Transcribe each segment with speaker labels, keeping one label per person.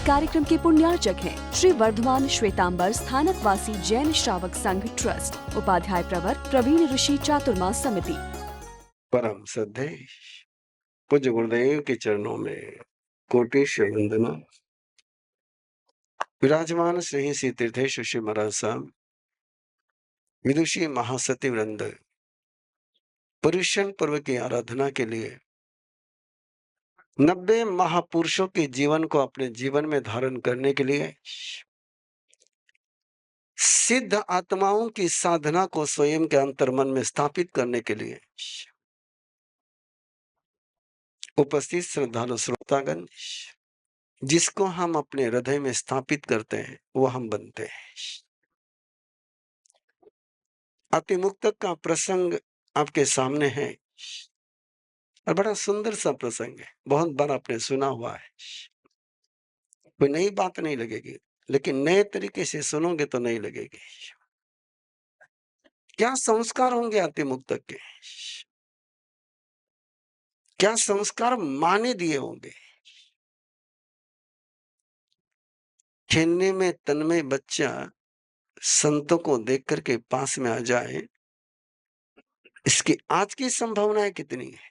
Speaker 1: कार्यक्रम के पुण्यार्चक हैं श्री वर्धमान श्वेतांबर स्थानकवासी जैन श्रावक संघ ट्रस्ट, उपाध्याय प्रवर प्रवीण ऋषि चातुर्मास समिति।
Speaker 2: परम श्रद्धे पूज्य गुरुदेव के चरणों में कोटि से वंदना। विराजमान श्री तीर्थेश श्री महाराज साहब, विदुषी महासती वृंद, पुरुषन पर्व की आराधना के लिए 90 महापुरुषों के जीवन को अपने जीवन में धारण करने के लिए सिद्ध आत्माओं की साधना को स्वयं के अंतर्मन में स्थापित करने के लिए उपस्थित श्रद्धालु श्रोतागण, जिसको हम अपने हृदय में स्थापित करते हैं वो हम बनते हैं। अतिमुक्तक का प्रसंग आपके सामने है और बड़ा सुंदर सा प्रसंग है। बहुत बार आपने सुना हुआ है, कोई नई बात नहीं लगेगी, लेकिन नए तरीके से सुनोगे तो नहीं लगेगी। क्या संस्कार होंगे अतिमुक्तक के, क्या संस्कार माने दिए होंगे। खेलने में तन्मय बच्चा संतों को देख करके पास में आ जाए, इसकी आज की संभावनाएं कितनी है।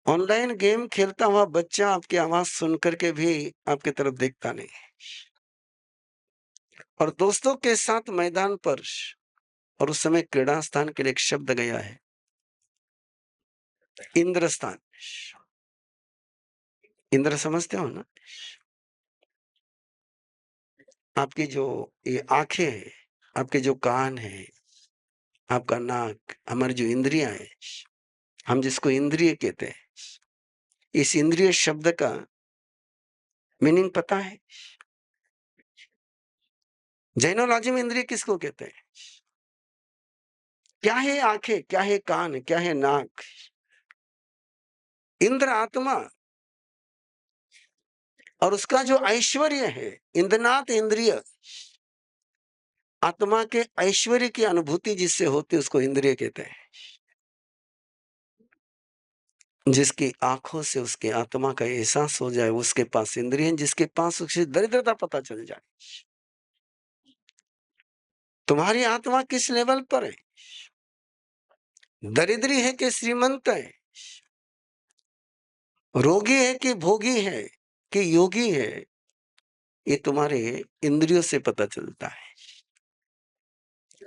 Speaker 2: ऑनलाइन गेम खेलता हुआ बच्चा आपकी आवाज सुन करके भी आपकी तरफ देखता नहीं है, और दोस्तों के साथ मैदान पर, और उस समय क्रीड़ा स्थान के लिए एक शब्द गया है, इंद्रस्थान। इंद्र समझते हो ना, आपकी जो ये आंखें हैं, आपके जो कान है, आपका नाक, हमारी जो इंद्रियां हैं, हम जिसको इंद्रिय कहते हैं, इस इंद्रिय शब्द का मीनिंग पता है? जैनोलॉजी में इंद्रिय किसको कहते हैं? क्या है आंखें, क्या है कान, क्या है नाक? इंद्र आत्मा, और उसका जो ऐश्वर्य है, इंद्रनाथ इंद्रिय, आत्मा के ऐश्वर्य की अनुभूति जिससे होती है उसको इंद्रिय कहते हैं। जिसकी आंखों से उसके आत्मा का एहसास हो जाए, उसके पास इंद्रिय, जिसके पास उसकी दरिद्रता पता चल जाए। तुम्हारी आत्मा किस लेवल पर है? दरिद्री है कि श्रीमंत है? रोगी है कि भोगी है कि योगी है? ये तुम्हारे इंद्रियों से पता चलता है।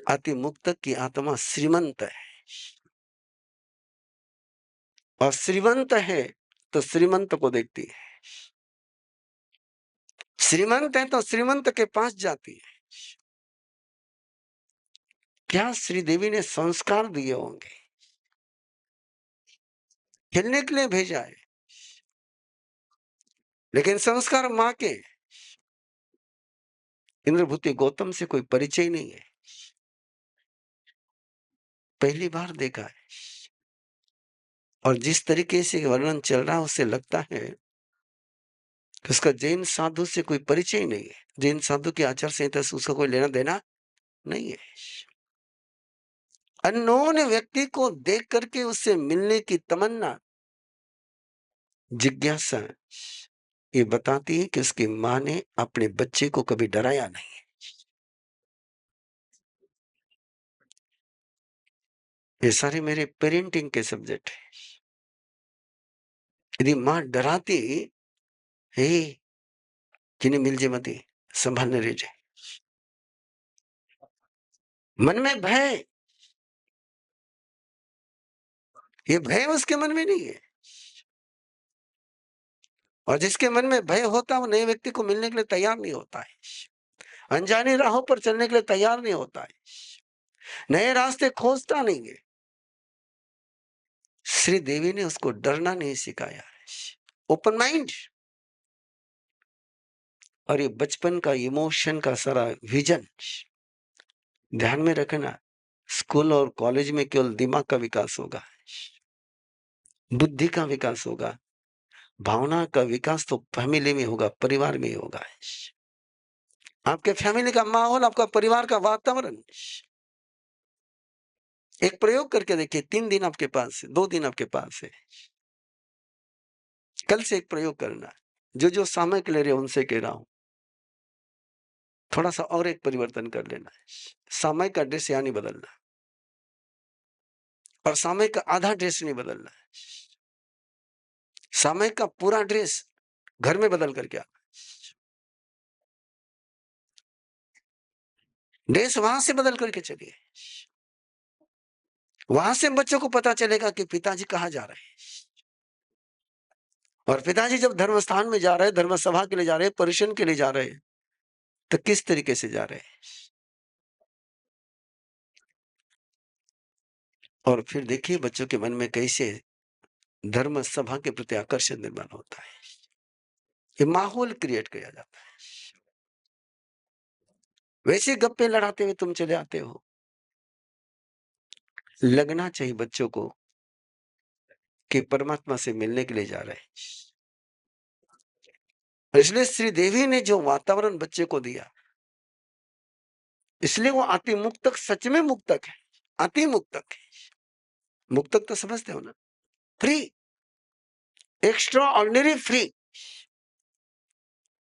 Speaker 2: अति मुक्त की आत्मा श्रीमंत है, और श्रीमंत है तो श्रीमंत को देखती है। श्रीमंत है तो श्रीमंत के पास जाती है। क्या श्रीदेवी ने संस्कार दिए होंगे, खेलने के लिए भेजा है, लेकिन संस्कार मां के। इंद्रभूति गौतम से कोई परिचय नहीं है, पहली बार देखा है, और जिस तरीके से वर्णन चल रहा है उससे लगता है कि उसका जैन साधु से कोई परिचय नहीं है। जैन साधु की आचार संहिता से उसका कोई लेना देना नहीं है। अननोन व्यक्ति को देख करके उससे मिलने की तमन्ना, जिज्ञासा, ये बताती है कि उसकी मां ने अपने बच्चे को कभी डराया नहीं है। ये सारे मेरे पेरेंटिंग के सब्जेक्ट है। यदि मां डराती, हे किन्हें मिल जे मती संभालने रह जाए, मन में भय, ये भय उसके मन में नहीं है। और जिसके मन में भय होता है वो नए व्यक्ति को मिलने के लिए तैयार नहीं होता है, अनजानी राहों पर चलने के लिए तैयार नहीं होता है, नए रास्ते खोजता नहीं है। श्री देवी ने उसको डरना नहीं सिखाया है, ओपन माइंड। और ये बचपन का इमोशन का सारा विजन ध्यान में रखना। स्कूल और कॉलेज में केवल दिमाग का विकास होगा, बुद्धि का विकास होगा, भावना का विकास तो फैमिली में होगा, परिवार में होगा। आपके फैमिली का माहौल, आपका परिवार का वातावरण। एक प्रयोग करके देखिए, 3 दिन आपके पास है, 2 दिन आपके पास है, कल से एक प्रयोग करना, जो सामयिक ले रहे हो उनसे कह रहा हूँ, थोड़ा-सा और एक परिवर्तन कर लेना। सामयिक का ड्रेस यहाँ नहीं बदलना और सामयिक का आधा ड्रेस नहीं बदलना। सामयिक का पूरा ड्रेस घर में बदल कर के आना। ड्रेस वहां से बदल करके चलिए। वहां से बच्चों को पता चलेगा कि पिताजी कहाँ जा रहे हैं। और पिताजी जब धर्म स्थान में जा रहे हैं, धर्म सभा के लिए जा रहे हैं, परिशन के लिए जा रहे हैं, तो किस तरीके से जा रहे हैं। और फिर देखिए बच्चों के मन में कैसे धर्म सभा के प्रति आकर्षण निर्माण होता है। ये माहौल क्रिएट किया जाता है। वैसे गप्पे लड़ाते हुए तुम चले आते हो। लगना चाहिए बच्चों को कि परमात्मा से मिलने के लिए जा रहे हैं। इसलिए श्री देवी ने जो वातावरण बच्चे को दिया, इसलिए वो अति मुक्तक सच में मुक्तक है। अति मुक्तक है। मुक्तक तो समझते हो ना, फ्री, एक्स्ट्रा ऑर्डिनरी फ्री।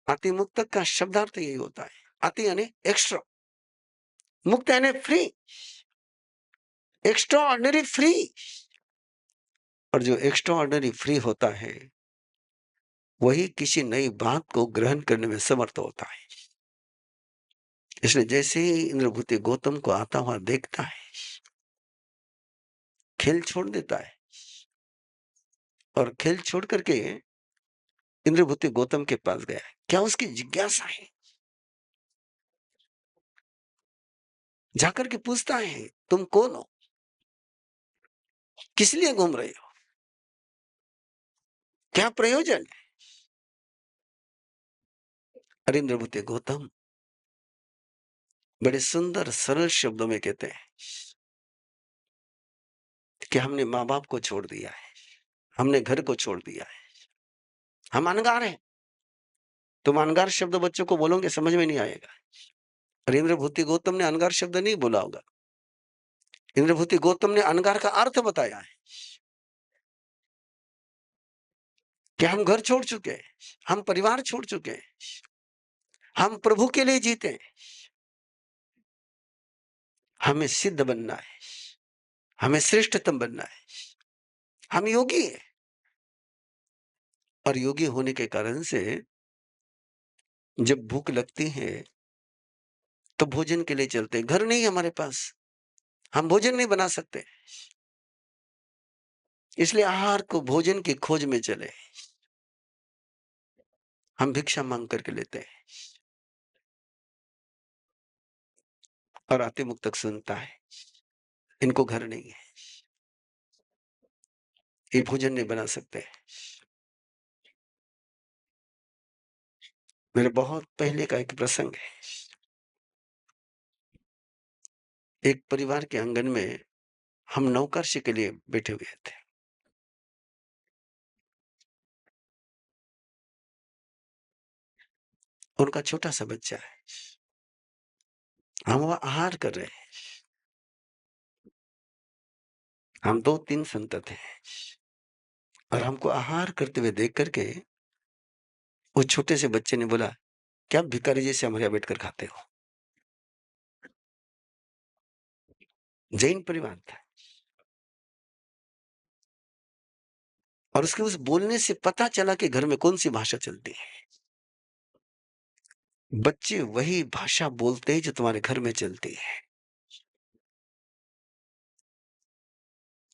Speaker 2: अति मुक्तक का शब्दार्थ यही होता है। अति यानी एक्स्ट्रा, मुक्त यानी फ्री, एक्स्ट्रा ऑर्डिनरी फ्री। और जो एक्स्ट्रा ऑर्डिनरी फ्री होता है वही किसी नई बात को ग्रहण करने में समर्थ होता है। इसलिए जैसे ही इंद्रभूति गौतम को आता हुआ देखता है, खेल छोड़ देता है और खेल छोड़ करके इंद्रभूति गौतम के पास गया। क्या उसकी जिज्ञासा है? जाकर के पूछता है, तुम कौन हो, किस लिए घूम रहे हो, क्या प्रयोजन है? अरे इंद्रभूति गौतम बड़े सुंदर सरल शब्दों में कहते हैं कि हमने माँ बाप को छोड़ दिया है, हमने घर को छोड़ दिया है, हम अनगार हैं। तुम अनगार शब्द बच्चों को बोलोगे समझ में नहीं आएगा। और इंद्रभूति गौतम ने अनगार शब्द नहीं बोला होगा। इंद्रभूति गौतम ने अनगार का अर्थ बताया है कि हम घर छोड़ चुके हैं, हम परिवार छोड़ चुके हैं, हम प्रभु के लिए जीते हैं, हमें सिद्ध बनना है, हमें श्रेष्ठतम बनना है, हम योगी हैं। और योगी होने के कारण से जब भूख लगती है तो भोजन के लिए चलते हैं। घर नहीं हमारे पास, हम भोजन नहीं बना सकते, इसलिए आहार को भोजन की खोज में चले, हम भिक्षा मांग करके लेते हैं। और आते मुक्त तक सुनता है, इनको घर नहीं है, ये भोजन नहीं बना सकते। मेरे बहुत पहले का एक प्रसंग है। एक परिवार के आंगन में हम नौकरशी के लिए बैठे हुए थे। उनका छोटा सा बच्चा है, हम वह आहार कर रहे हैं। हम 2-3 संतत हैं और हमको आहार करते हुए देख करके उस छोटे से बच्चे ने बोला, क्या भिखारी जैसे हमारे यहाँ बैठकर खाते हो? जैन परिवार था। और उसके उस बोलने से पता चला कि घर में कौन सी भाषा चलती है। बच्चे वही भाषा बोलते हैं जो तुम्हारे घर में चलती है।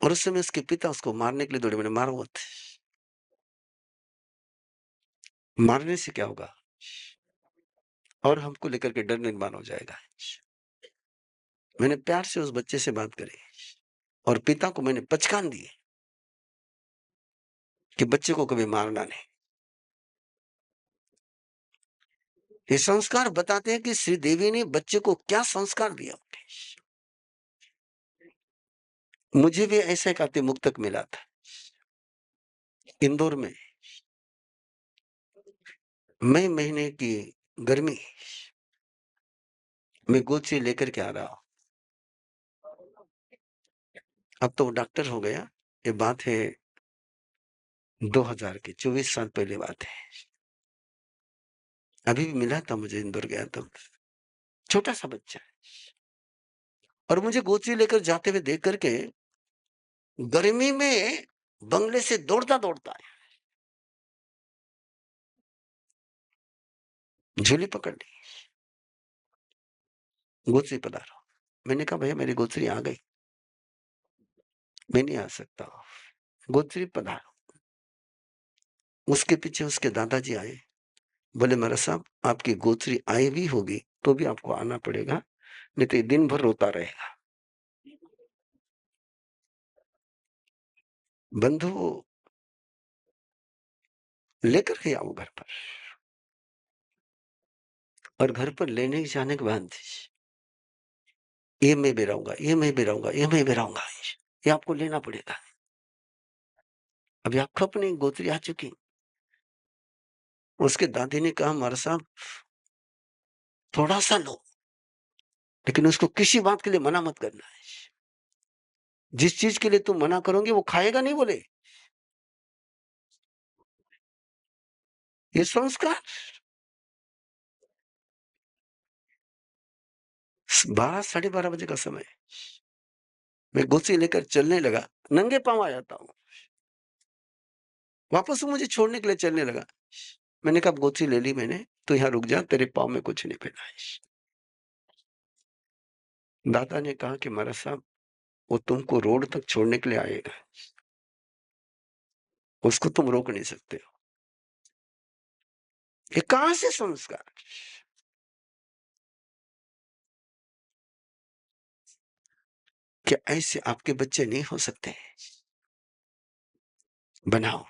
Speaker 2: और उस समय उसके पिता उसको मारने के लिए दौड़े। मैंने मारो मत, मारने से क्या होगा और हमको लेकर के डर निर्माण हो जाएगा। मैंने प्यार से उस बच्चे से बात करी और पिता को मैंने पचकान दिए कि बच्चे को कभी मारना नहीं। ये संस्कार बताते हैं कि श्री देवी ने बच्चे को क्या संस्कार दिया। मुझे भी ऐसा एक अति मुक्तक मिला था इंदौर में। मई महीने की गर्मी में गोद से लेकर के आ रहा हूं। अब तो वो डॉक्टर हो गया। ये बात है 2000 की 24 साल पहले बात है। अभी भी मिला था मुझे, इंदौर गया तो। छोटा-सा बच्चा है और मुझे गोची लेकर जाते हुए देख कर के गर्मी में बंगले से दौड़ता-दौड़ता आया। झोली पकड़ ली, गोची पधारो। मैंने कहा भैया मेरी गोचरी आ गई, मैं नहीं आ सकता। गोचरी पधारो। उसके पीछे उसके दादाजी आए, बोले महाराज साहब आपकी गोचरी आई भी होगी तो भी आपको आना पड़ेगा, नहीं तो ये दिन भर रोता रहेगा। बंधु लेकर के आओ घर पर। और घर पर लेने जाने के बाद ये मैं भी रहूंगा, ये मैं भी रहूंगा, ये मैं भी रहूंगा, ये आपको लेना पड़ेगा। अभी आपको अपनी गोत्री आ चुकी। उसके दादी ने कहा महाराज साहब थोड़ा सा लो, लेकिन उसको किसी बात के लिए मना मत करना है। जिस चीज के लिए तुम मना करोगे वो खाएगा नहीं, बोले ये संस्कार। 12 साढ़े 12 बजे का समय, मैं गोची लेकर चलने लगा, नंगे पांव आ जाता हूँ। वापस वो मुझे छोड़ने के लिए चलने लगा। मैंने कहा गोची ले ली मैंने, तो यहाँ रुक जा, तेरे पाँव में कुछ नहीं पहना है। दादा ने कहा कि महाराज साहब वो तुमको रोड तक छोड़ने के लिए आएगा, उसको तुम रोक नहीं सकते हो। ये कहां से संस्कार? क्या ऐसे आपके बच्चे नहीं हो सकते? बनाओ।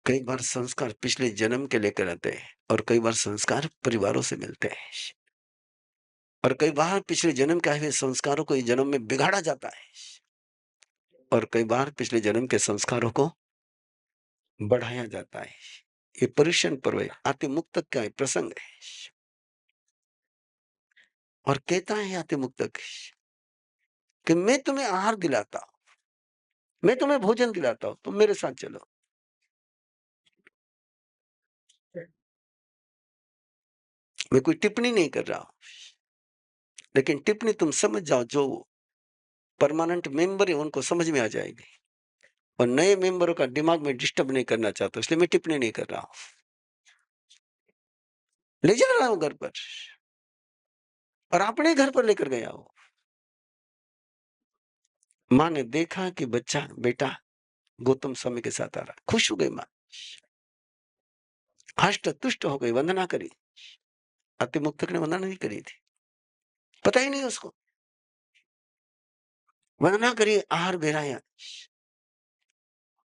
Speaker 2: कई बार संस्कार पिछले जन्म के लेकर आते हैं और कई बार संस्कार परिवारों से मिलते हैं और कई बार पिछले जन्म के आए हुए संस्कारों को इस जन्म में बिगाड़ा जाता है और कई बार पिछले जन्म के संस्कारों को बढ़ाया जाता है। ये परीक्षण पर्व है, आति मुक्तक का प्रसंग है। और कहता है आति मुक्तक कि मैं तुम्हें आहार दिलाता हूं, मैं तुम्हें भोजन दिलाता हूं, तुम मेरे साथ चलो। मैं कोई टिप्पणी नहीं कर रहा हूं, लेकिन टिप्पणी तुम समझ जाओ, जो परमानेंट मेंबर है उनको समझ में आ जाएगी और नए मेंबरों का दिमाग में डिस्टर्ब नहीं करना चाहता, इसलिए मैं टिप्पणी नहीं कर रहा हूं। ले जा रहा हूं घर पर और अपने घर पर लेकर गया हूं। माँ ने देखा कि बच्चा बेटा गौतम स्वामी के साथ आ रहा, खुश हो गई माँ, हष्ट तुष्ट हो गई, वंदना करी। अति मुक्तक ने वंदना नहीं करी थी, पता ही नहीं उसको। वंदना करी, आहार बेराया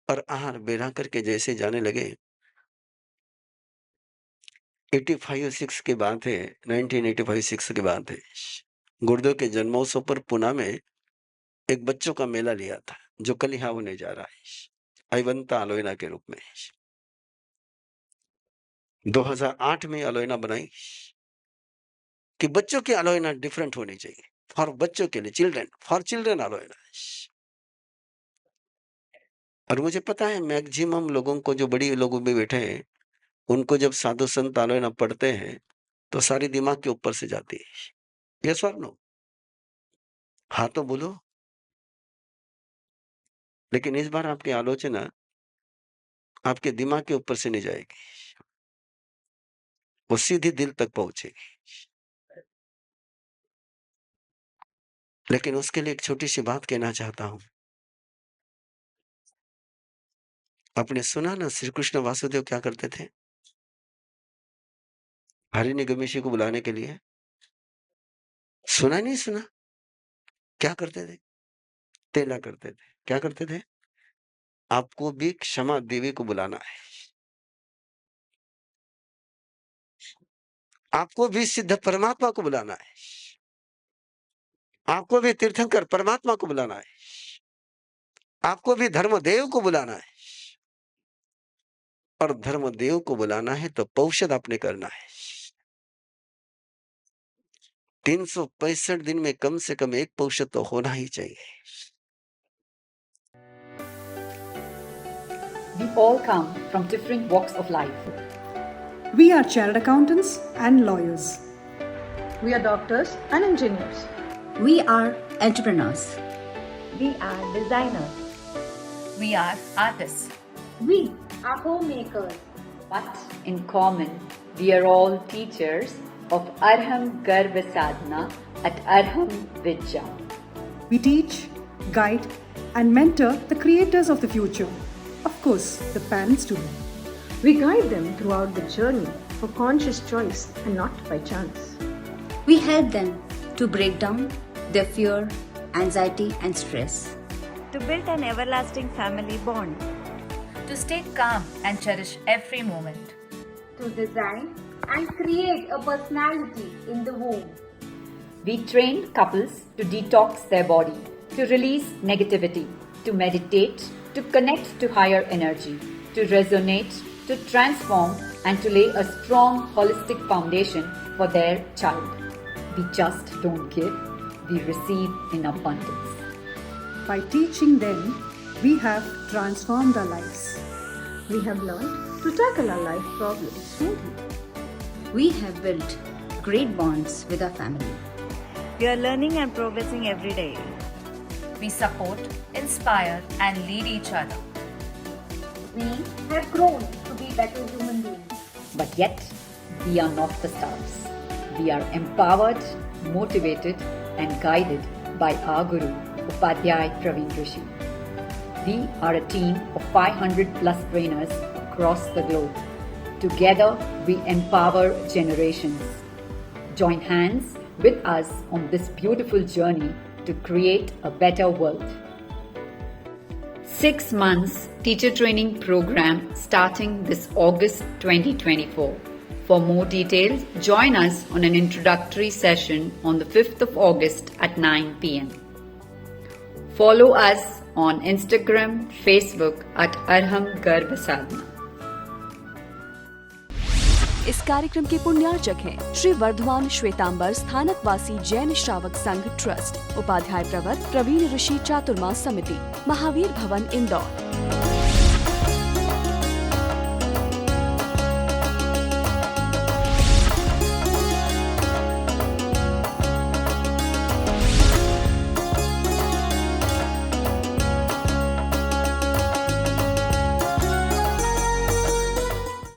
Speaker 2: और आहार बेरा करके जैसे जाने लगे। 85-6 की बात है, 1985-6 की बात है। गुरुदेव के जन्मोत्सव पर पुणे में एक बच्चों का मेला लिया था, जो कल यहाँ होने जा रहा है, अवंता अलोयना के रूप में। 2008 में अलोयना बनाई कि बच्चों की अलोयना डिफरेंट होनी चाहिए, फॉर बच्चों के लिए, चिल्ड्रन, फॉर चिल्ड्रन अलोयना। और मुझे पता है मैक्सिमम लोगों को, जो बड़ी लोगों में बैठे हैं, उनको जब साधु संत अलोयना पढ़ते हैं तो सारी दिमाग के ऊपर से जाती है। यस और नो? हाँ तो बोलो। लेकिन इस बार आपकी आलोचना आपके दिमाग के ऊपर से नहीं जाएगी, वो सीधी दिल तक पहुंचेगी। लेकिन उसके लिए एक छोटी सी बात कहना चाहता हूं। आपने सुना ना श्री कृष्ण वासुदेव क्या करते थे हरिनिगमेशी को बुलाने के लिए? सुना नहीं सुना? क्या करते थे? तेला करते थे। क्या करते थे? आपको भी क्षमा देवी को बुलाना है, आपको भी सिद्ध परमात्मा को बुलाना है, आपको भी तीर्थंकर परमात्मा को बुलाना है, आपको भी धर्मदेव को बुलाना है। और धर्मदेव को बुलाना है तो पौषध आपने करना है। 365 दिन में कम से कम एक पौषध तो होना ही चाहिए।
Speaker 3: We all come from different walks of life.
Speaker 4: We are chartered accountants and lawyers.
Speaker 5: We are doctors and engineers.
Speaker 6: We are entrepreneurs.
Speaker 7: We are designers.
Speaker 8: We are artists.
Speaker 7: We are homemakers.
Speaker 3: But in common, we are all teachers of Arham Garva Sadhana at Arham Vidya.
Speaker 4: We teach, guide, and mentor the creators of the future. Of course, the parents too.
Speaker 5: We guide them throughout the journey for conscious choice and not by chance.
Speaker 6: We help them to break down their fear, anxiety, and stress.
Speaker 7: To build an everlasting family bond.
Speaker 8: To stay calm and cherish every moment.
Speaker 7: To design and create a personality in the womb.
Speaker 3: We train couples to detox their body, to release negativity, to meditate, to connect to higher energy, to resonate, to transform, and to lay a strong holistic foundation for their child. We just don't give, we receive in abundance.
Speaker 4: By teaching them, we have transformed our lives.
Speaker 5: We have learned to tackle our life problems smoothly.
Speaker 6: We have built great bonds with our family.
Speaker 7: We are learning and progressing every day.
Speaker 8: We support, inspire, and lead each other.
Speaker 7: We have grown to be better human beings.
Speaker 3: But yet, we are not the stars. We are empowered, motivated, and guided by our Guru, Upadhyay Praveen Rishi. We are a team of 500 plus trainers across the globe. Together, we empower generations. Join hands with us on this beautiful journey to create a better world. 6 months teacher training program starting this August 2024. For more details, join us on an introductory session on the 5th of August at 9 p.m. Follow us on Instagram, Facebook at Arham Garva Sadhana.
Speaker 1: इस कार्यक्रम के पुण्यार्चक हैं श्री वर्धमान श्वेतांबर स्थानकवासी जैन श्रावक संघ trust, Upadhyay प्रवर प्रवीण ऋषि चातुर्मा समिति, महावीर भवन, इंदौर।